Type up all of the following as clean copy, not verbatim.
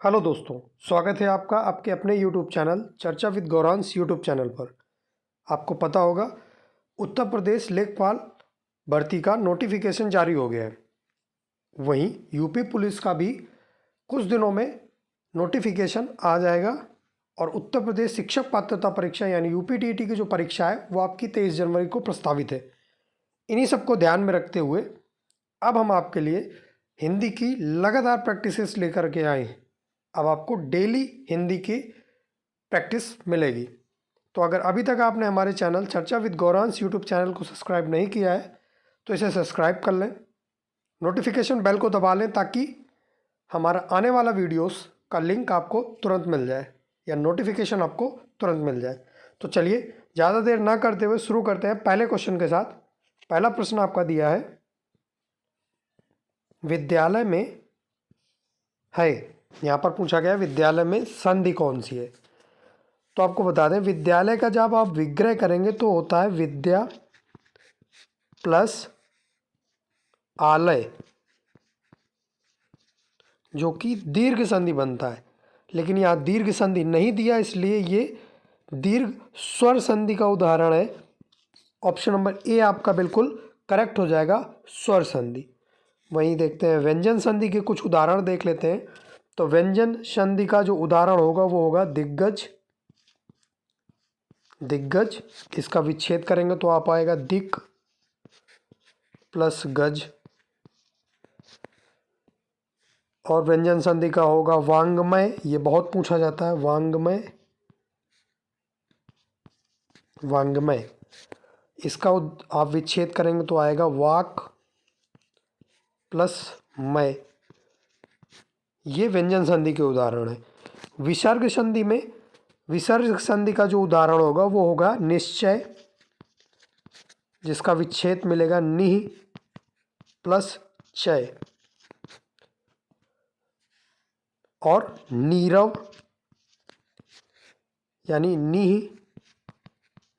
Hello दोस्तों, स्वागत है आपका आपके अपने यूट्यूब चैनल चर्चा विद गौरांश यूट्यूब चैनल पर। आपको पता होगा उत्तर प्रदेश लेखपाल भर्ती का नोटिफिकेशन जारी हो गया है। वहीं यूपी पुलिस का भी कुछ दिनों में नोटिफिकेशन आ जाएगा और उत्तर प्रदेश शिक्षक पात्रता परीक्षा यानी यूपीटीईटी की जो परीक्षा है वो आपकी 23 जनवरी को प्रस्तावित है। इन्हीं सबको ध्यान में रखते हुए अब हम आपके लिए हिंदी की लगातार प्रैक्टिसेस लेकर के आए हैं। अब आपको डेली हिंदी की प्रैक्टिस मिलेगी। तो अगर अभी तक आपने हमारे चैनल चर्चा विद गौरांश यूट्यूब चैनल को सब्सक्राइब नहीं किया है तो इसे सब्सक्राइब कर लें, नोटिफिकेशन बेल को दबा लें ताकि हमारा आने वाला वीडियोस का लिंक आपको तुरंत मिल जाए या नोटिफिकेशन आपको तुरंत मिल जाए। तो चलिए ज़्यादा देर ना करते हुए शुरू करते हैं पहले क्वेश्चन के साथ। पहला प्रश्न आपका दिया है, विद्यालय में है, यहाँ पर पूछा गया विद्यालय में संधि कौन सी है। तो आपको बता दें विद्यालय का जब आप विग्रह करेंगे तो होता है विद्या प्लस आलय, जो कि दीर्घ संधि बनता है। लेकिन यहाँ दीर्घ संधि नहीं दिया इसलिए ये दीर्घ स्वर संधि का उदाहरण है। ऑप्शन नंबर ए आपका बिल्कुल करेक्ट हो जाएगा, स्वर संधि। वहीं देखते हैं व्यंजन संधि के कुछ उदाहरण देख लेते हैं। तो व्यंजन संधि का जो उदाहरण होगा वो होगा दिग्गज। दिग्गज इसका विच्छेद करेंगे तो आप आएगा दिक प्लस गज। और व्यंजन संधि का होगा वांग्मय, ये बहुत पूछा जाता है, वांग्मय। वांग्मय इसका आप विच्छेद करेंगे तो आएगा वाक प्लस मय। ये व्यंजन संधि के उदाहरण है। विसर्ग संधि में विसर्ग संधि का जो उदाहरण होगा वो होगा निश्चय, जिसका विच्छेद मिलेगा निह प्लस चय। और नीरव यानी निह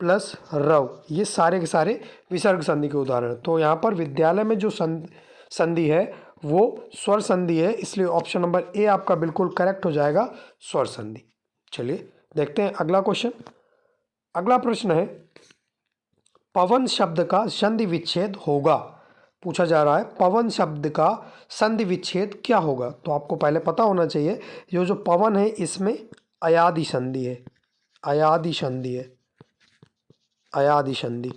प्लस रव, ये सारे के सारे विसर्ग संधि के उदाहरण। तो यहाँ पर विद्यालय में जो संधि है वो स्वर संधि है, इसलिए ऑप्शन नंबर ए आपका बिल्कुल करेक्ट हो जाएगा, स्वर संधि। चलिए देखते हैं अगला क्वेश्चन। अगला प्रश्न है, पवन शब्द का संधि विच्छेद होगा। पूछा जा रहा है पवन शब्द का संधि विच्छेद क्या होगा। तो आपको पहले पता होना चाहिए ये जो पवन है इसमें अयादि संधि है, अयादि संधि है, अयादि संधि,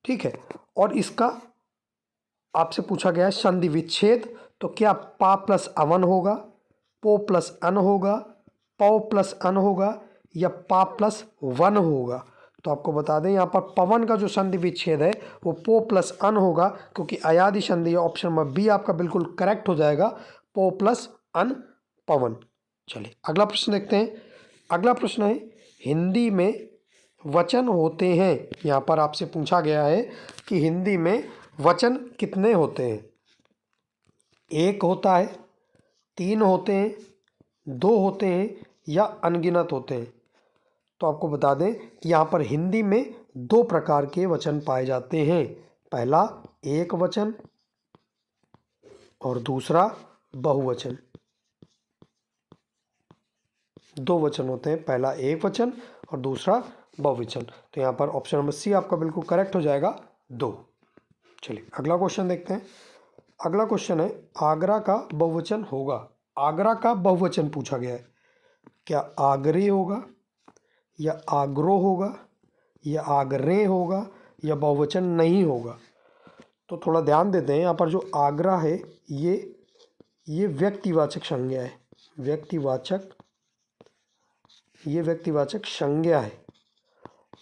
ठीक है। और इसका आपसे पूछा गया है संधि विच्छेद, तो क्या पा प्लस अवन होगा, पो प्लस अन होगा, पौ प्लस अन होगा या पा प्लस वन होगा। तो आपको बता दें यहाँ पर पवन का जो संधि विच्छेद है वो पो प्लस अन होगा, क्योंकि अयादि संधि है। ऑप्शन नंबर बी आपका बिल्कुल करेक्ट हो जाएगा, पो प्लस अन पवन। चलिए अगला प्रश्न देखते हैं। अगला प्रश्न है, हिंदी में वचन होते हैं। यहाँ पर आपसे पूछा गया है कि हिंदी में वचन कितने होते हैं। एक होता है, तीन होते हैं, दो होते हैं या अनगिनत होते हैं। तो आपको बता दें कि यहाँ पर हिंदी में दो प्रकार के वचन पाए जाते हैं। पहला एक वचन और दूसरा बहुवचन। दो वचन होते हैं, पहला एक वचन और दूसरा बहुवचन। तो यहाँ पर ऑप्शन नंबर सी आपका बिल्कुल करेक्ट हो जाएगा, दो। चलिए अगला क्वेश्चन देखते हैं। अगला क्वेश्चन है, आगरा का बहुवचन होगा। आगरा का बहुवचन पूछा गया है, क्या आगरे होगा या आगरो होगा या आगरे होगा या बहुवचन नहीं होगा। तो थोड़ा ध्यान देते हैं, यहाँ पर जो आगरा है ये व्यक्तिवाचक संज्ञा है, व्यक्तिवाचक, ये व्यक्तिवाचक संज्ञा है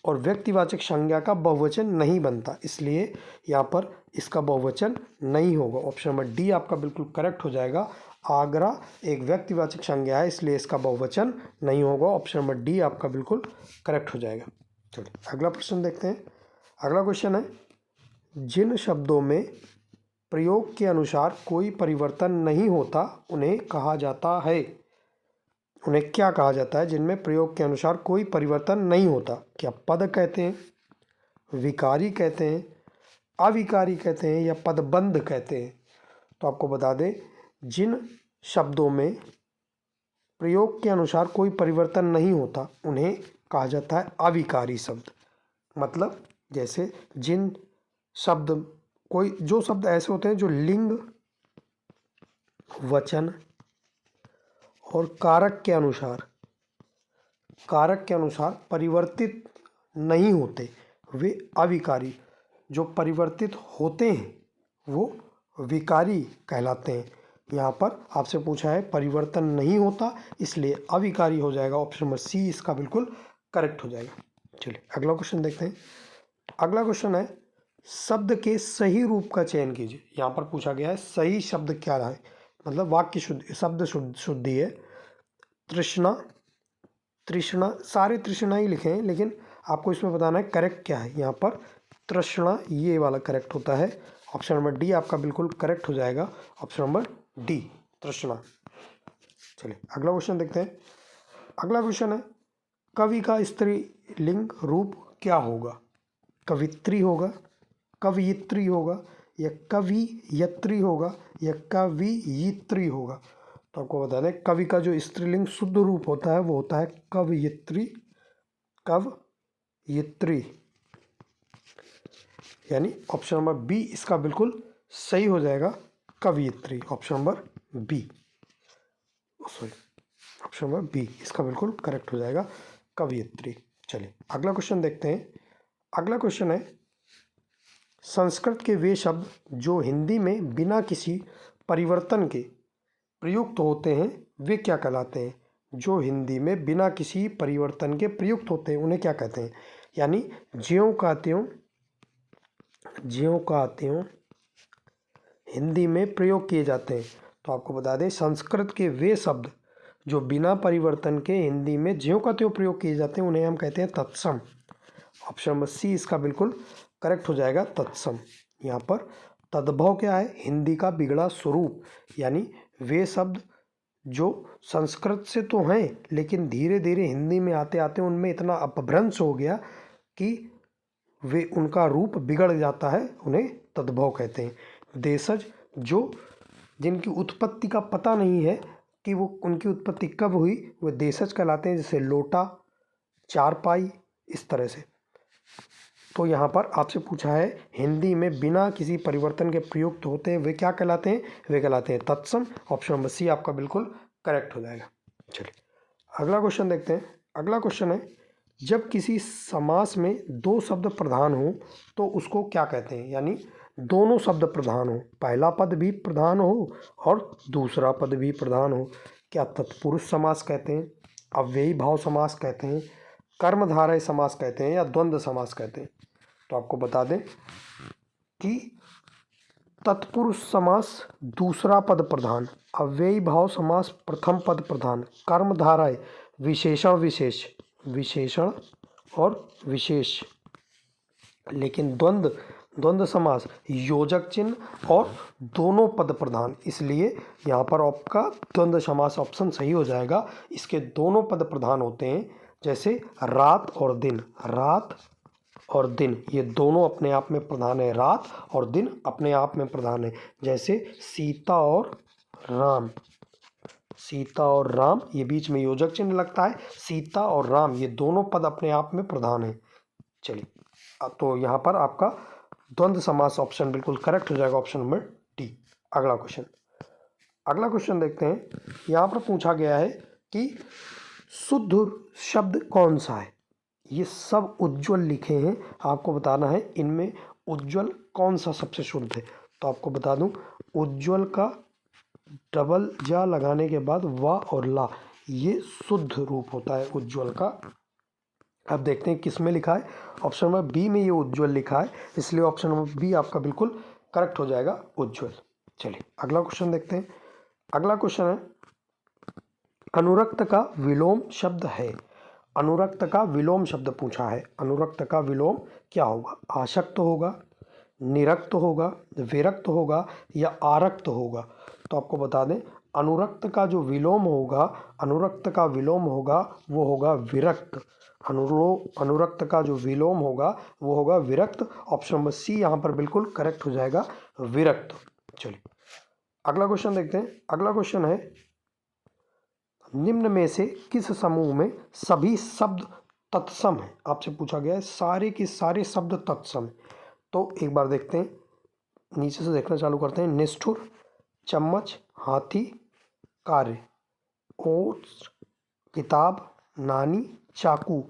और व्यक्तिवाचक संज्ञा का बहुवचन नहीं बनता, इसलिए यहाँ पर इसका बहुवचन नहीं होगा। ऑप्शन नंबर डी आपका बिल्कुल करेक्ट हो जाएगा, आगरा एक व्यक्तिवाचक संज्ञा है इसलिए इसका बहुवचन नहीं होगा। ऑप्शन नंबर डी आपका बिल्कुल करेक्ट हो जाएगा। चलिए अगला प्रश्न देखते हैं। अगला क्वेश्चन है, जिन शब्दों में प्रयोग के अनुसार कोई परिवर्तन नहीं होता उन्हें कहा जाता है। उन्हें क्या कहा जाता है जिनमें प्रयोग के अनुसार कोई परिवर्तन नहीं होता। क्या पद कहते हैं, विकारी कहते हैं, अविकारी कहते हैं या पदबंध कहते हैं। तो आपको बता दें जिन शब्दों में प्रयोग के अनुसार कोई परिवर्तन नहीं होता उन्हें कहा जाता है अविकारी शब्द। मतलब जैसे जिन शब्द कोई जो शब्द ऐसे होते हैं जो लिंग, वचन और कारक के अनुसार परिवर्तित नहीं होते वे अविकारी। जो परिवर्तित होते हैं वो विकारी कहलाते हैं। यहाँ पर आपसे पूछा है परिवर्तन नहीं होता इसलिए अविकारी हो जाएगा। ऑप्शन नंबर सी इसका बिल्कुल करेक्ट हो जाएगा। चलिए अगला क्वेश्चन देखते हैं। अगला क्वेश्चन है शब्द के सही रूप का चयन कीजिए। यहाँ पर पूछा गया है सही शब्द क्या है, मतलब वाक्य शुद्ध शब्द शुद्धि है। तृष्णा, सारे तृष्णा ही लिखे हैं लेकिन आपको इसमें बताना है करेक्ट क्या है। यहाँ पर तृष्णा ये वाला करेक्ट होता है। ऑप्शन नंबर डी आपका बिल्कुल करेक्ट हो जाएगा। ऑप्शन नंबर डी तृष्णा। चलिए अगला क्वेश्चन देखते हैं। अगला क्वेश्चन है कवि का स्त्रीलिंग रूप क्या होगा? कवित्री होगा, कवयित्री होगा या कवियत्री होगा या कवियित्री होगा? तो आपको बता दें कवि का जो स्त्रीलिंग शुद्ध रूप होता है वो होता है कवयित्री, कवयित्री। यानी ऑप्शन नंबर बी इसका बिल्कुल सही हो जाएगा, कवयित्री। Option number B, sorry option number B इसका बिल्कुल करेक्ट हो जाएगा, कवयित्री। चलिए अगला क्वेश्चन देखते हैं। अगला क्वेश्चन है संस्कृत के वे शब्द जो हिंदी में बिना किसी परिवर्तन के प्रयुक्त होते हैं वे क्या कहलाते हैं? जो हिंदी में बिना किसी परिवर्तन के प्रयुक्त होते हैं उन्हें क्या कहते हैं? यानी ज्यों का त्यों हिंदी में प्रयोग किए जाते हैं। तो आपको बता दें संस्कृत के वे शब्द जो बिना परिवर्तन के हिंदी में ज्यों का त्यों प्रयोग किए जाते हैं उन्हें हम कहते हैं तत्सम। ऑप्शन नंबर सी इसका बिल्कुल करेक्ट हो जाएगा, तत्सम। यहाँ पर तद्भव क्या है? हिंदी का बिगड़ा स्वरूप। यानी वे शब्द जो संस्कृत से तो हैं लेकिन धीरे धीरे हिंदी में आते आते उनमें इतना अपभ्रंश हो गया कि वे उनका रूप बिगड़ जाता है, उन्हें तद्भव कहते हैं। देशज जो जिनकी उत्पत्ति का पता नहीं है कि वो उनकी उत्पत्ति कब हुई वो देशज कहलाते हैं, जैसे लोटा, चारपाई, इस तरह से। तो यहाँ पर आपसे पूछा है हिंदी में बिना किसी परिवर्तन के प्रयुक्त होते हैं वे क्या कहलाते हैं? वे कहलाते हैं तत्सम। ऑप्शन नंबर सी आपका बिल्कुल करेक्ट हो जाएगा। चलिए अगला क्वेश्चन देखते हैं। अगला क्वेश्चन है जब किसी समास में दो शब्द प्रधान हो तो उसको क्या कहते हैं? यानी दोनों शब्द प्रधान हो, पहला पद भी प्रधान हो और दूसरा पद भी प्रधान हो, क्या तत्पुरुष समास कहते हैं, अव्ययी भाव समास कहते हैं, कर्मधारय समास कहते हैं या द्वंद्व समास कहते हैं? तो आपको बता दें कि तत्पुरुष समास दूसरा पद प्रधान, अव्ययी भाव समास प्रथम पद प्रधान, कर्मधारय विशेषण और विशेष, लेकिन द्वंद्व समास योजक चिन्ह और दोनों पद प्रधान। इसलिए यहाँ पर आपका द्वंद्व समास ऑप्शन सही हो जाएगा। इसके दोनों पद प्रधान होते हैं, जैसे रात और दिन ये दोनों अपने आप में प्रधान है, रात और दिन अपने आप में प्रधान है। जैसे सीता और राम ये बीच में योजक चिन्ह लगता है, सीता और राम ये दोनों पद अपने आप में प्रधान है। चलिए तो यहाँ पर आपका द्वंद्व समास ऑप्शन बिल्कुल करेक्ट हो जाएगा, ऑप्शन नंबर डी। अगला क्वेश्चन देखते हैं। यहाँ पर पूछा गया है कि शुद्ध शब्द कौन सा है? ये सब उज्ज्वल लिखे हैं, आपको बताना है इनमें उज्ज्वल कौन सा सबसे शुद्ध है। तो आपको बता दूं उज्ज्वल का डबल जा लगाने के बाद वा और ला ये शुद्ध रूप होता है उज्ज्वल का। अब देखते हैं किस में लिखा है। ऑप्शन नंबर बी में ये उज्ज्वल लिखा है, इसलिए ऑप्शन नंबर बी आपका बिल्कुल करेक्ट हो जाएगा, उज्ज्वल। चलिए अगला क्वेश्चन देखते हैं। अगला क्वेश्चन है अनुरक्त का विलोम शब्द है। अनुरक्त का विलोम शब्द पूछा है। अनुरक्त का विलोम क्या होगा? आसक्त होगा, निरक्त होगा, विरक्त होगा या आरक्त होगा? तो आपको बता दें अनुरक्त का जो विलोम होगा वो होगा विरक्त। अनुरक्त का जो विलोम होगा वो होगा विरक्त। ऑप्शन नंबर सी यहाँ पर बिल्कुल करेक्ट हो जाएगा, विरक्त। चलिए अगला क्वेश्चन देखते हैं। अगला क्वेश्चन है निम्न में से किस समूह में सभी शब्द तत्सम है? आपसे पूछा गया है सारे के सारे शब्द तत्सम है। तो एक बार देखते हैं, नीचे से देखना चालू करते हैं। निष्ठुर, चम्मच, हाथी, कार्य, ओट्स, किताब, नानी, चाकू,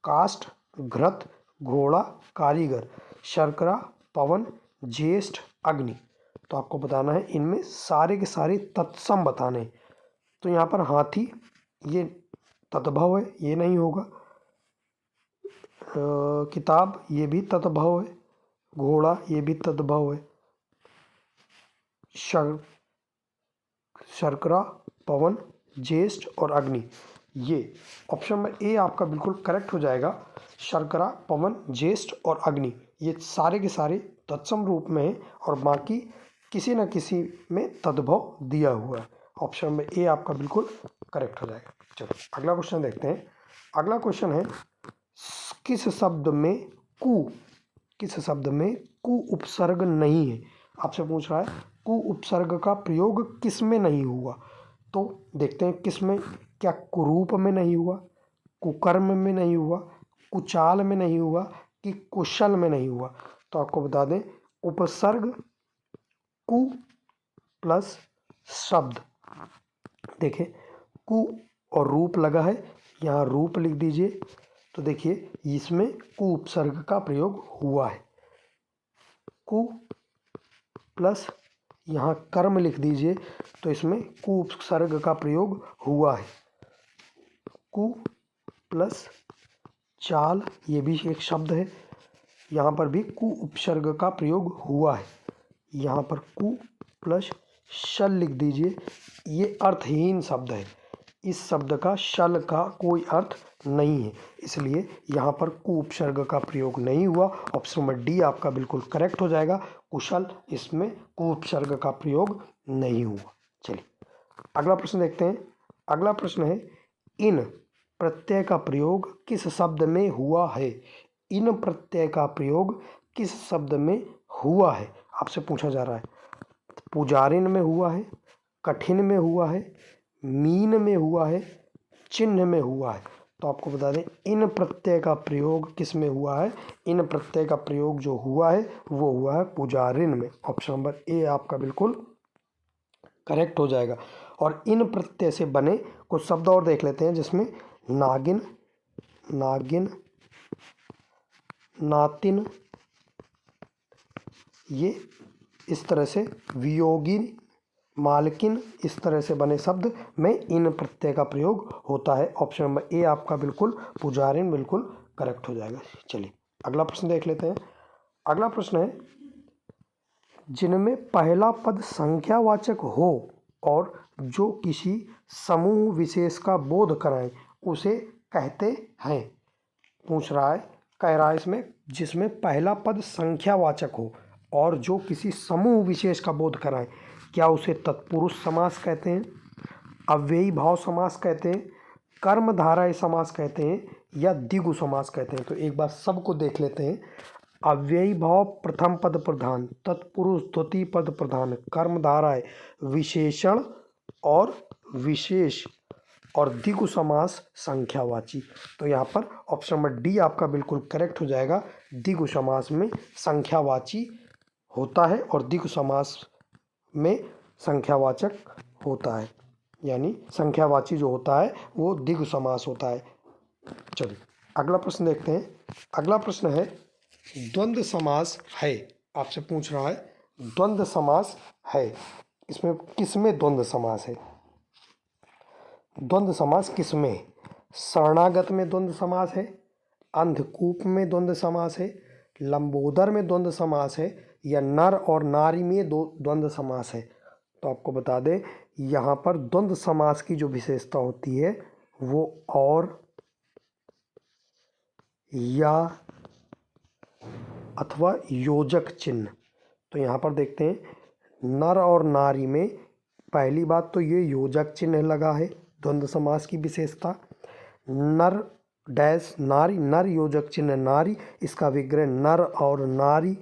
काष्ठ, घृत, घोड़ा, कारीगर, शर्करा, पवन, ज्येष्ठ, अग्नि। तो आपको बताना है इनमें सारे के सारे तत्सम बताने हैं। तो यहाँ पर हाथी ये तद्भव है, ये नहीं होगा। किताब ये भी तद्भव है। घोड़ा ये भी तद्भव है। शर्करा, पवन, ज्येष्ठ और अग्नि, ये ऑप्शन में ए आपका बिल्कुल करेक्ट हो जाएगा। शर्करा, पवन, ज्येष्ठ और अग्नि ये सारे के सारे तत्सम रूप में हैं और बाकी किसी न किसी में तद्भव दिया हुआ है। ऑप्शन में ए आपका बिल्कुल करेक्ट हो जाएगा। चलो अगला क्वेश्चन देखते हैं। अगला क्वेश्चन है किस शब्द में कु उपसर्ग नहीं है? आपसे पूछ रहा है कु उपसर्ग का प्रयोग किस में नहीं हुआ। तो देखते हैं किस में, क्या कुरूप में नहीं हुआ, कुकर्म में नहीं हुआ, कुचाल में नहीं हुआ कि कुशल में नहीं हुआ। तो आपको बता दें उपसर्ग कु प्लस शब्द, देखिए कु और रूप लगा है, यहाँ रूप लिख दीजिए। तो देखिए इसमें कु उपसर्ग का प्रयोग हुआ है। कु प्लस यहाँ कर्म लिख दीजिए, तो इसमें कु उपसर्ग का प्रयोग हुआ है। कु प्लस चाल ये भी एक शब्द है, यहाँ पर भी कु उपसर्ग का प्रयोग हुआ है। यहाँ पर कु प्लस शल लिख दीजिए, ये अर्थहीन शब्द है, इस शब्द का शल का कोई अर्थ नहीं है, इसलिए यहाँ पर कु उपसर्ग का प्रयोग नहीं हुआ। ऑप्शन नंबर डी आपका बिल्कुल करेक्ट हो जाएगा। कुशल, इसमें कु उपसर्ग का प्रयोग नहीं हुआ। चलिए अगला प्रश्न देखते हैं। अगला प्रश्न है इन प्रत्यय का प्रयोग किस शब्द में हुआ है? इन प्रत्यय का प्रयोग किस शब्द में हुआ है आपसे पूछा जा रहा है। पुजारिन में हुआ है, कठिन में हुआ है, मीन में हुआ है, चिन्ह में हुआ है। तो आपको बता दें इन प्रत्यय का प्रयोग किस में हुआ है। इन प्रत्यय का प्रयोग जो हुआ है वो हुआ है पुजारिन में। ऑप्शन नंबर ए आपका बिल्कुल करेक्ट हो जाएगा। और इन प्रत्यय से बने कुछ शब्द और देख लेते हैं, जिसमें नागिन, नातिन, ये इस तरह से वियोगी, मालकिन, इस तरह से बने शब्द में इन प्रत्यय का प्रयोग होता है। ऑप्शन नंबर ए आपका बिल्कुल पुजारिन बिल्कुल करेक्ट हो जाएगा। चलिए अगला प्रश्न देख लेते हैं। अगला प्रश्न है जिनमें पहला पद संख्यावाचक हो और जो किसी समूह विशेष का बोध कराए उसे कहते हैं। पूछ रहा है, कह रहा है इसमें जिसमें पहला पद संख्यावाचक हो और जो किसी समूह विशेष का बोध कराए, क्या उसे तत्पुरुष समास कहते हैं, अव्ययी भाव समास कहते हैं, कर्मधारय समास कहते हैं या द्विगु समास कहते हैं। तो एक बार सबको देख लेते हैं। अव्ययी भाव प्रथम पद प्रधान, तत्पुरुष द्वितीय पद प्रधान, कर्मधारय विशेषण और विशेष और द्विगु समास संख्यावाची। तो यहाँ पर ऑप्शन नंबर डी आपका बिल्कुल करेक्ट हो जाएगा। द्विगु समास में संख्यावाची होता है और द्विगु समास में संख्यावाचक होता है, यानी संख्यावाची जो होता है वो द्विगु समास होता है। चलिए अगला प्रश्न देखते हैं। अगला प्रश्न है द्वंद्व समास है। आपसे पूछ रहा है द्वंद्व समास है, इसमें किसमें द्वंद्व समास है? द्वंद्व समास किसमें है? शरणागत में द्वंद्व समास है, अंधकूप में द्वंद्व समास है, लंबोदर में द्वंद्व समास है या नर और नारी में द्वंद्व समास है। तो आपको बता दें यहाँ पर द्वंद्व समास की जो विशेषता होती है वो और या अथवा योजक चिन्ह। तो यहाँ पर देखते हैं नर और नारी में पहली बात तो ये योजक चिन्ह लगा है, द्वंद्व समास की विशेषता। नर डैश नारी, नर योजक चिन्ह नारी, इसका विग्रह नर और नारी,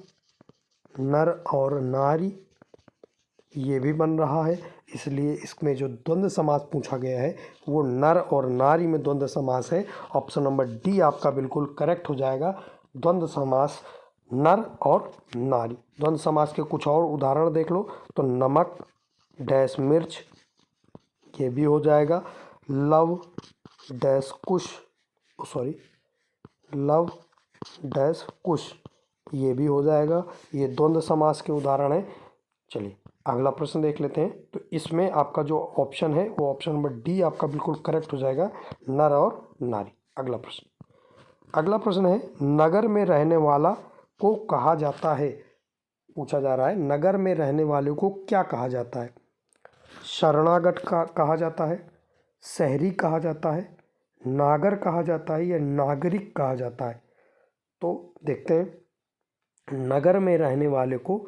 ये भी बन रहा है, इसलिए इसमें जो द्वंद्व समास पूछा गया है वो नर और नारी में द्वंद्व समास है। ऑप्शन नंबर डी आपका बिल्कुल करेक्ट हो जाएगा। द्वंद्व समास नर और नारी। द्वंद्व समास के कुछ और उदाहरण देख लो तो नमक डैश मिर्च, ये भी हो जाएगा। लव डैश कुश, लव डैश कुश, ये भी हो जाएगा। ये द्वंद्व समास के उदाहरण हैं। चलिए अगला प्रश्न देख लेते हैं। तो इसमें आपका जो ऑप्शन है वो ऑप्शन नंबर डी आपका बिल्कुल करेक्ट हो जाएगा, नर और नारी। अगला प्रश्न है, नगर में रहने वाला को कहा जाता है। पूछा जा रहा है नगर में रहने वाले को क्या कहा जाता है। शरणागत का कहा जाता है, शहरी कहा जाता है, नागर कहा जाता है या नागरिक कहा जाता है। तो देखते हैं, नगर में रहने वाले को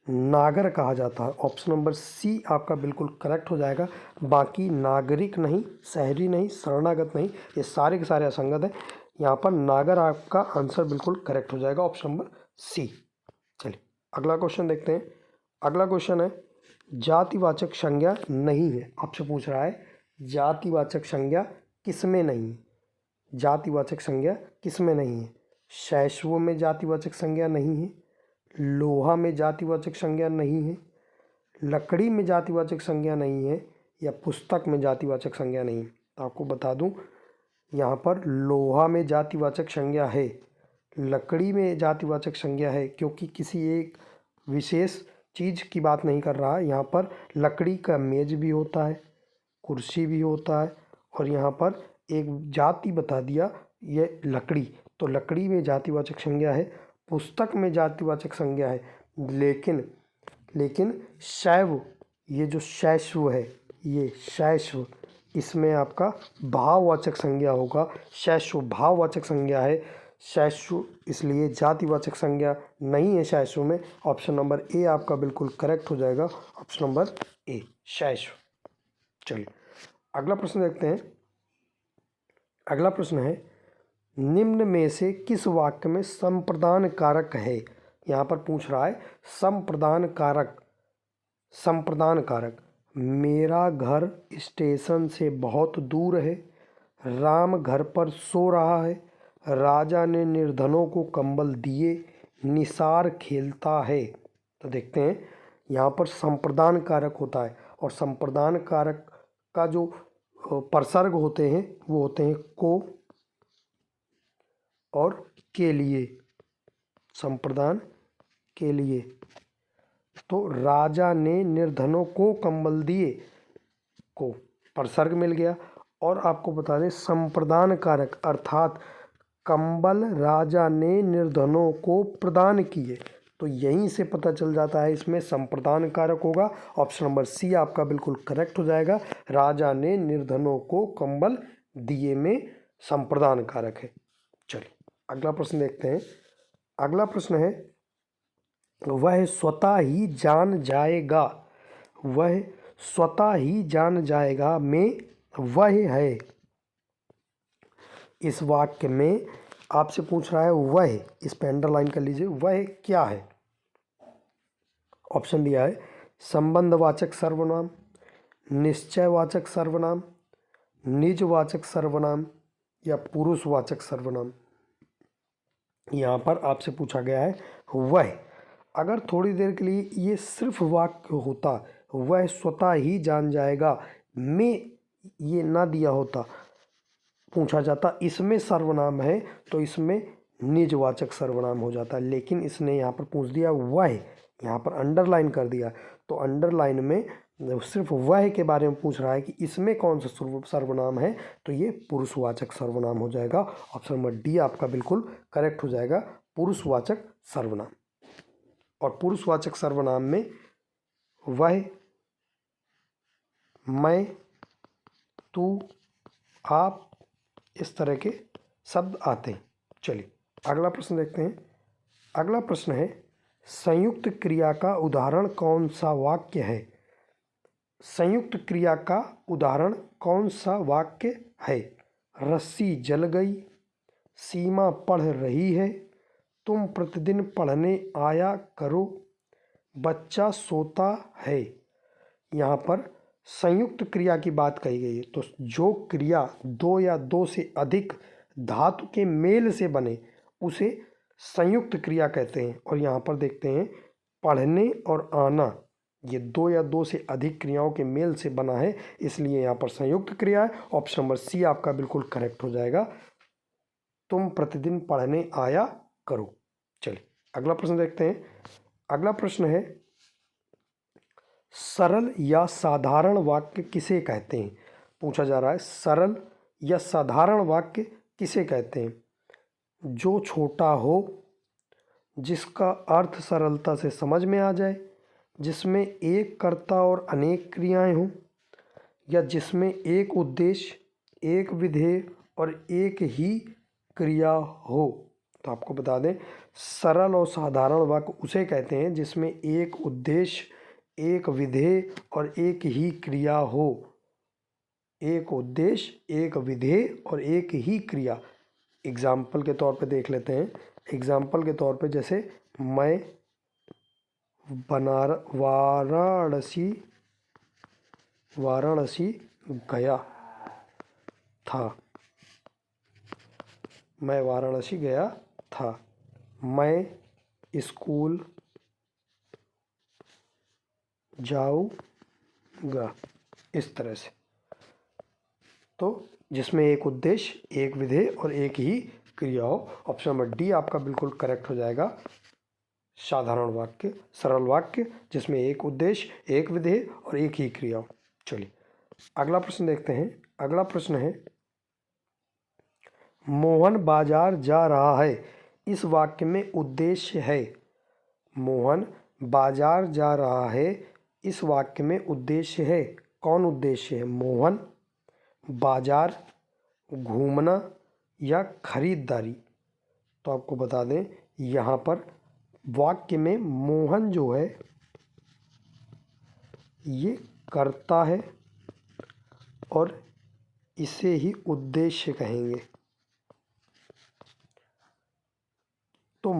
नागर कहा जाता है। ऑप्शन नंबर सी आपका बिल्कुल करेक्ट हो जाएगा। बाकी नागरिक नहीं, शहरी नहीं, शरणागत नहीं, ये सारे के सारे असंगत हैं। यहाँ पर नागर आपका आंसर बिल्कुल करेक्ट हो जाएगा, ऑप्शन नंबर सी। चलिए अगला क्वेश्चन देखते हैं। अगला क्वेश्चन है, जातिवाचक संज्ञा नहीं है। आपसे पूछ रहा है जातिवाचक संज्ञा किसमें नहीं है। जातिवाचक संज्ञा किसमें नहीं है। शैशव में जातिवाचक संज्ञा नहीं है, लोहा में जातिवाचक संज्ञा नहीं है, लकड़ी में जातिवाचक संज्ञा नहीं है, या पुस्तक में जातिवाचक संज्ञा नहीं है। तो आपको बता दूं, यहाँ पर लोहा में जातिवाचक संज्ञा है, लकड़ी में जातिवाचक संज्ञा है, क्योंकि किसी एक विशेष चीज़ की बात नहीं कर रहा है। यहाँ पर लकड़ी का मेज भी होता है, कुर्सी भी होता है, और यहाँ पर एक जाति बता दिया ये लकड़ी, तो लकड़ी में जातिवाचक संज्ञा है। पुस्तक में जातिवाचक संज्ञा है, लेकिन शैव, ये जो शैशव है, ये शैशव, इसमें आपका भाववाचक संज्ञा होगा। शैशव भाववाचक संज्ञा है, शैशव इसलिए जातिवाचक संज्ञा नहीं है शैशव में। ऑप्शन नंबर ए आपका बिल्कुल करेक्ट हो जाएगा, ऑप्शन नंबर ए शैशव। चलिए अगला प्रश्न देखते हैं। अगला प्रश्न है, निम्न में से किस वाक्य में संप्रदान कारक है। यहाँ पर पूछ रहा है संप्रदान कारक। मेरा घर स्टेशन से बहुत दूर है, राम घर पर सो रहा है, राजा ने निर्धनों को कंबल दिए, निसार खेलता है। तो देखते हैं, यहाँ पर संप्रदान कारक होता है, और संप्रदान कारक का जो प्रसर्ग होते हैं वो होते हैं को और के लिए। संप्रदान के लिए, तो राजा ने निर्धनों को कंबल दिए, को प्रसर्ग मिल गया। और आपको बता दें संप्रदान कारक अर्थात कंबल राजा ने निर्धनों को प्रदान किए, तो यहीं से पता चल जाता है इसमें संप्रदान कारक होगा। ऑप्शन नंबर सी आपका बिल्कुल करेक्ट हो जाएगा, राजा ने निर्धनों को कंबल दिए में संप्रदान कारक है। चलिए अगला प्रश्न देखते हैं। अगला प्रश्न है, वह स्वतः ही जान जाएगा। वह स्वतः ही जान जाएगा में वह है। इस वाक्य में आपसे पूछ रहा है वह, इस पे अंडरलाइन कर लीजिए, वह क्या है। ऑप्शन दिया है संबंधवाचक सर्वनाम, निश्चयवाचक सर्वनाम, निजवाचक सर्वनाम, या पुरुषवाचक सर्वनाम। यहाँ पर आपसे पूछा गया है वह। अगर थोड़ी देर के लिए ये सिर्फ वाक्य होता, वह स्वतः ही जान जाएगा में ये ना दिया होता, पूछा जाता इसमें सर्वनाम है, तो इसमें निजवाचक सर्वनाम हो जाता। लेकिन इसने यहाँ पर पूछ दिया वह, यहाँ पर अंडरलाइन कर दिया, तो अंडरलाइन में सिर्फ वह के बारे में पूछ रहा है कि इसमें कौन सा सर्वनाम है, तो ये पुरुषवाचक सर्वनाम हो जाएगा। ऑप्शन नंबर डी आपका बिल्कुल करेक्ट हो जाएगा, पुरुषवाचक सर्वनाम। और पुरुषवाचक सर्वनाम में वह, मैं, तू, आप, इस तरह के शब्द आते हैं। चलिए अगला प्रश्न देखते हैं। अगला प्रश्न है, संयुक्त क्रिया का उदाहरण कौन सा वाक्य है। संयुक्त क्रिया का उदाहरण कौन सा वाक्य है। रस्सी जल गई, सीमा पढ़ रही है, तुम प्रतिदिन पढ़ने आया करो, बच्चा सोता है। यहाँ पर संयुक्त क्रिया की बात कही गई है। तो जो क्रिया दो या दो से अधिक धातु के मेल से बने उसे संयुक्त क्रिया कहते हैं। और यहाँ पर देखते हैं पढ़ने और आना, ये दो या दो से अधिक क्रियाओं के मेल से बना है, इसलिए यहाँ पर संयुक्त क्रिया है। ऑप्शन नंबर सी आपका बिल्कुल करेक्ट हो जाएगा, तुम प्रतिदिन पढ़ने आया करो। चलिए अगला प्रश्न देखते हैं। अगला प्रश्न है सरल या साधारण वाक्य किसे कहते हैं। पूछा जा रहा है सरल या साधारण वाक्य किसे कहते हैं। जो छोटा हो, जिसका अर्थ सरलता से समझ में आ जाए, जिसमें एक कर्ता और अनेक क्रियाएं हों, या जिसमें एक उद्देश्य, एक विधेय और एक ही क्रिया हो। तो आपको बता दें सरल और साधारण वाक्य उसे कहते हैं जिसमें एक उद्देश्य, एक विधेय और एक ही क्रिया हो। एक उद्देश्य, एक विधेय और एक ही क्रिया। एग्जाम्पल के तौर पे देख लेते हैं। एग्जाम्पल के तौर पे जैसे मैं वाराणसी गया था। मैं वाराणसी गया था। मैं स्कूल जाऊँगा, इस तरह से। तो जिसमें एक उद्देश्य, एक विधेय और एक ही क्रिया हो। ऑप्शन नंबर डी आपका बिल्कुल करेक्ट हो जाएगा। साधारण वाक्य, सरल वाक्य जिसमें एक उद्देश्य, एक विधेय और एक ही क्रिया हो। चलिए अगला प्रश्न देखते हैं। अगला प्रश्न है मोहन बाजार जा रहा है, इस वाक्य में उद्देश्य है। मोहन बाजार जा रहा है, इस वाक्य में उद्देश्य है। कौन उद्देश्य है। मोहन, बाजार, घूमना या खरीदारी। तो आपको बता दें यहाँ पर वाक्य में मोहन जो है ये कर्ता है और इसे ही उद्देश्य कहेंगे। तो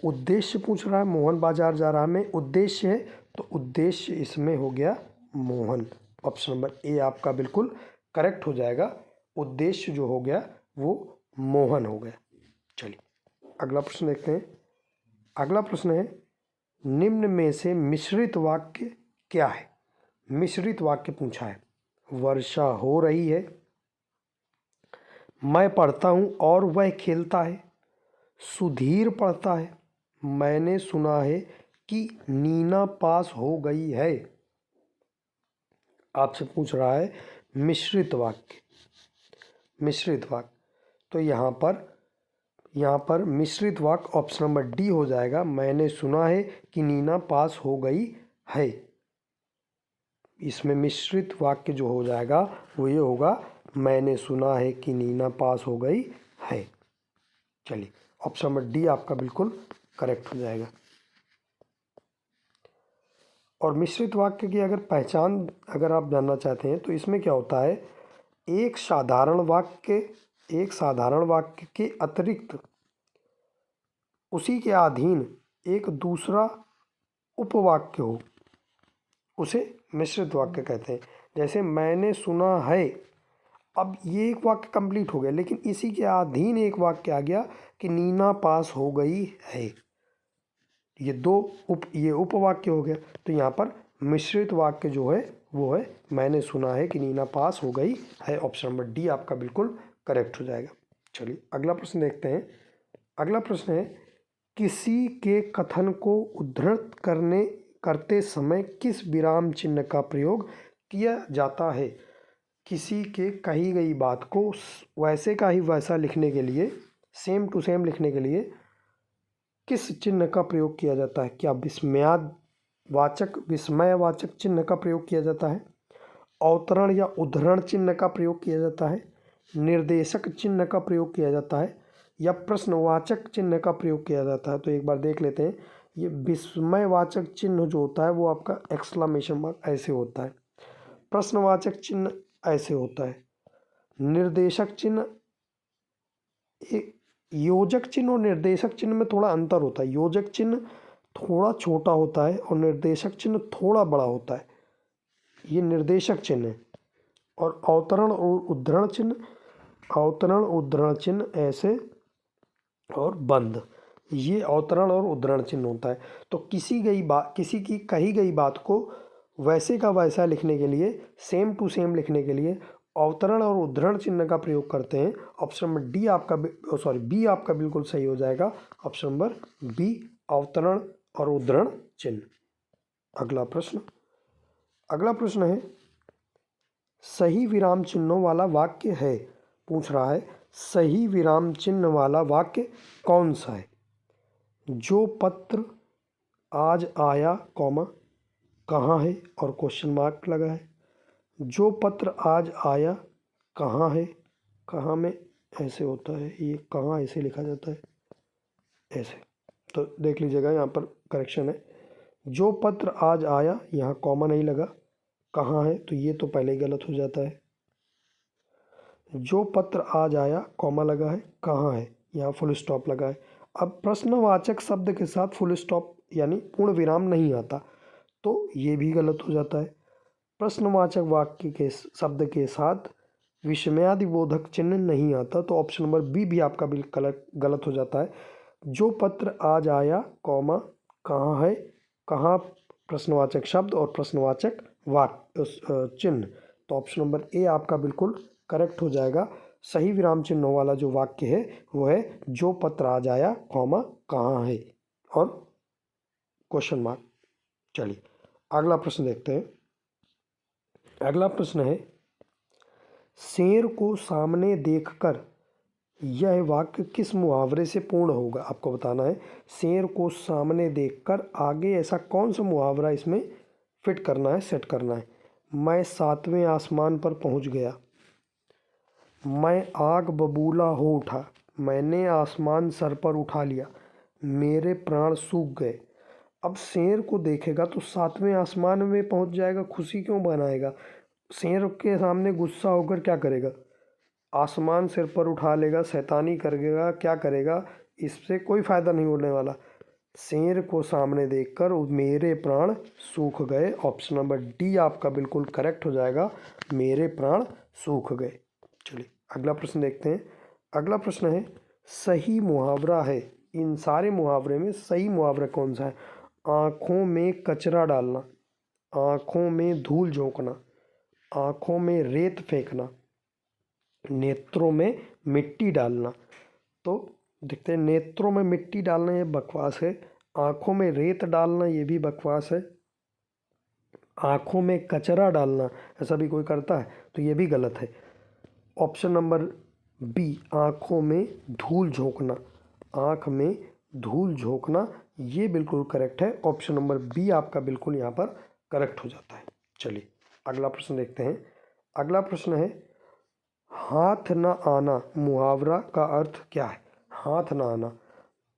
उद्देश्य पूछ रहा है, मोहन बाजार जा रहा है में उद्देश्य है, तो उद्देश्य इसमें हो गया मोहन। ऑप्शन नंबर ए आपका बिल्कुल करेक्ट हो जाएगा। उद्देश्य जो हो गया वो मोहन हो गया। चलिए अगला प्रश्न देखते हैं। अगला प्रश्न है निम्न में से मिश्रित वाक्य क्या है। मिश्रित वाक्य पूछा है। वर्षा हो रही है, मैं पढ़ता हूँ और वह खेलता है, सुधीर पढ़ता है, मैंने सुना है कि नीना पास हो गई है। आपसे पूछ रहा है मिश्रित वाक्य। मिश्रित वाक्य तो यहाँ पर मिश्रित वाक्य ऑप्शन नंबर डी हो जाएगा। मैंने सुना है कि नीना पास हो गई है। इसमें मिश्रित वाक्य जो हो जाएगा वो ये होगा, मैंने सुना है कि नीना पास हो गई है। चलिए ऑप्शन नंबर डी आपका बिल्कुल करेक्ट हो जाएगा। और मिश्रित वाक्य की अगर पहचान अगर आप जानना चाहते हैं तो इसमें क्या होता है, एक साधारण वाक्य के अतिरिक्त उसी के अधीन एक दूसरा उपवाक्य हो, उसे मिश्रित वाक्य कहते हैं। जैसे मैंने सुना है, अब ये एक वाक्य कंप्लीट हो गया लेकिन इसी के अधीन एक वाक्य आ गया कि नीना पास हो गई है। ये उपवाक्य हो गया। तो यहाँ पर मिश्रित वाक्य जो है वो है मैंने सुना है कि नीना पास हो गई है। ऑप्शन नंबर डी आपका बिल्कुल करेक्ट हो जाएगा। चलिए अगला प्रश्न देखते हैं। अगला प्रश्न है किसी के कथन को उद्धृत करते समय किस विराम चिन्ह का प्रयोग किया जाता है। किसी के कही गई बात को वैसे का ही वैसा लिखने के लिए, सेम टू सेम लिखने के लिए किस चिन्ह का प्रयोग किया जाता है। क्या विस्मयवाचक चिन्ह का प्रयोग किया जाता है, अवतरण या उद्धरण चिन्ह का प्रयोग किया जाता है, निर्देशक चिन्ह का प्रयोग किया जाता है या प्रश्नवाचक चिन्ह का प्रयोग किया जाता है। तो एक बार देख लेते हैं। ये विस्मयवाचक चिन्ह जो होता है वो आपका एक्सक्लेमेशन मार्क ऐसे होता है, प्रश्नवाचक चिन्ह ऐसे होता है, निर्देशक चिन्ह योजक चिन्ह और निर्देशक चिन्ह में थोड़ा अंतर होता है। योजक चिन्ह थोड़ा छोटा होता है और निर्देशक चिन्ह थोड़ा बड़ा होता है। ये निर्देशक चिन्ह है। और अवतरण और उद्धरण चिन्ह, अवतरण उद्धरण चिन्ह ऐसे और बंद, ये अवतरण और उद्धरण चिन्ह होता है। तो किसी की कही गई बात को वैसे का वैसा लिखने के लिए, सेम टू सेम लिखने के लिए अवतरण और उद्धरण चिन्ह का प्रयोग करते हैं। ऑप्शन नंबर बी आपका बिल्कुल सही हो जाएगा। ऑप्शन नंबर बी, अवतरण और उद्धरण चिन्ह। अगला प्रश्न है, सही विराम चिन्हों वाला वाक्य है, पूछ रहा है सही विराम चिन्ह वाला वाक्य कौन सा है। जो पत्र आज आया कॉमा कहाँ है और क्वेश्चन मार्क लगा है। जो पत्र आज आया कहाँ है, कहाँ में ऐसे होता है, ये कहाँ ऐसे लिखा जाता है ऐसे, तो देख लीजिएगा यहाँ पर करेक्शन है। जो पत्र आज आया, यहाँ कॉमा नहीं लगा, कहाँ है तो ये तो पहले ही गलत हो जाता है। जो पत्र आज आया कॉमा लगा है, कहाँ है, यहाँ फुल स्टॉप लगा है। अब प्रश्नवाचक शब्द के साथ फुल स्टॉप यानी पूर्ण विराम नहीं आता, तो ये भी गलत हो जाता है। प्रश्नवाचक वाक्य के शब्द के साथ विस्मयादिबोधक चिन्ह नहीं आता, तो ऑप्शन नंबर बी भी आपका बिल्कुल गलत हो जाता है। जो पत्र आज आया कॉमा कहाँ है, कहाँ प्रश्नवाचक शब्द और प्रश्नवाचक वाक्य चिन्ह, तो ऑप्शन नंबर ए आपका बिल्कुल करेक्ट हो जाएगा। सही विराम चिन्हों वाला जो वाक्य है वो है जो पत्र आज आया कॉमा कहाँ है और क्वेश्चन मार्क। चलिए अगला प्रश्न देखते हैं। अगला प्रश्न है, शेर को सामने देखकर यह वाक्य किस मुहावरे से पूर्ण होगा, आपको बताना है। शेर को सामने देखकर आगे ऐसा कौन सा मुहावरा इसमें फिट करना है, सेट करना है। मैं 7वें आसमान पर पहुंच गया, मैं आग बबूला हो उठा, मैंने आसमान सर पर उठा लिया, मेरे प्राण सूख गए। अब शेर को देखेगा तो 7वें आसमान में पहुंच जाएगा, खुशी क्यों बनाएगा। शेर के सामने गुस्सा होकर क्या करेगा, आसमान सिर पर उठा लेगा, शैतानी करेगा, क्या करेगा, इससे कोई फ़ायदा नहीं होने वाला। शेर को सामने देखकर मेरे प्राण सूख गए, ऑप्शन नंबर डी आपका बिल्कुल करेक्ट हो जाएगा, मेरे प्राण सूख गए। चलिए अगला प्रश्न देखते हैं। अगला प्रश्न है, सही मुहावरा है, इन सारे मुहावरे में सही मुहावरा कौन सा है। आँखों में कचरा डालना, आँखों में धूल झोंकना, आँखों में रेत फेंकना, नेत्रों में मिट्टी डालना। तो देखते हैं, नेत्रों में मिट्टी डालना ये बकवास है, आँखों में रेत डालना ये भी बकवास है, आँखों में कचरा डालना ऐसा भी कोई करता है तो ये भी गलत है। ऑप्शन नंबर बी, आँखों में धूल झोंकना, आँख में धूल झोंकना ये बिल्कुल करेक्ट है। ऑप्शन नंबर बी आपका बिल्कुल यहाँ पर करेक्ट हो जाता है। चलिए अगला प्रश्न देखते हैं। अगला प्रश्न है, हाथ न आना मुहावरा का अर्थ क्या है। हाथ न आना,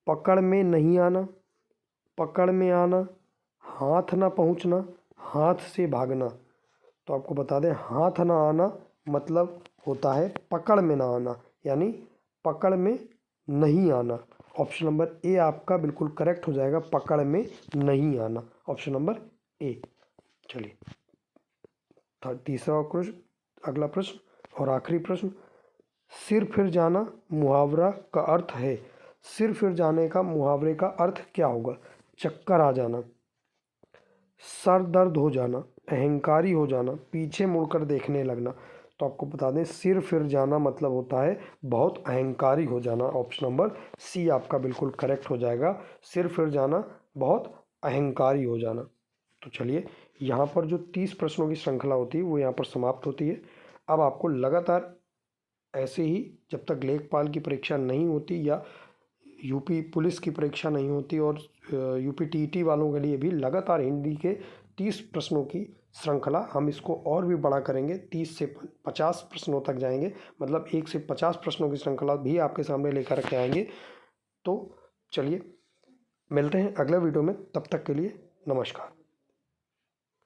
पकड़ में नहीं आना, पकड़ में आना, हाथ न पहुंचना, हाथ से भागना। तो आपको बता दें, हाथ न आना मतलब होता है पकड़ में ना आना, यानी पकड़ में नहीं आना। ऑप्शन नंबर ए आपका बिल्कुल करेक्ट हो जाएगा, पकड़ में नहीं आना, ऑप्शन नंबर ए। चलिए तीसरा प्रश्न, अगला प्रश्न और आखिरी प्रश्न, सिर फिर जाना मुहावरा का अर्थ है। सिर फिर जाने का मुहावरे का अर्थ क्या होगा। चक्कर आ जाना, सर दर्द हो जाना, अहंकारी हो जाना, पीछे मुड़कर देखने लगना। तो आपको बता दें, सिर फिर जाना मतलब होता है बहुत अहंकारी हो जाना। ऑप्शन नंबर सी आपका बिल्कुल करेक्ट हो जाएगा, सिर फिर जाना बहुत अहंकारी हो जाना। तो चलिए यहाँ पर जो 30 प्रश्नों की श्रृंखला होती है वो यहाँ पर समाप्त होती है। अब आपको लगातार ऐसे ही जब तक लेखपाल की परीक्षा नहीं होती या यूपी पुलिस की परीक्षा नहीं होती और यूपी टीईटी वालों के लिए भी लगातार हिंदी के 30 प्रश्नों की श्रृंखला, हम इसको और भी बड़ा करेंगे, 30 से 50 प्रश्नों तक जाएंगे, मतलब 1 से 50 प्रश्नों की श्रृंखला भी आपके सामने लेकर के आएंगे। तो चलिए मिलते हैं अगले वीडियो में, तब तक के लिए नमस्कार।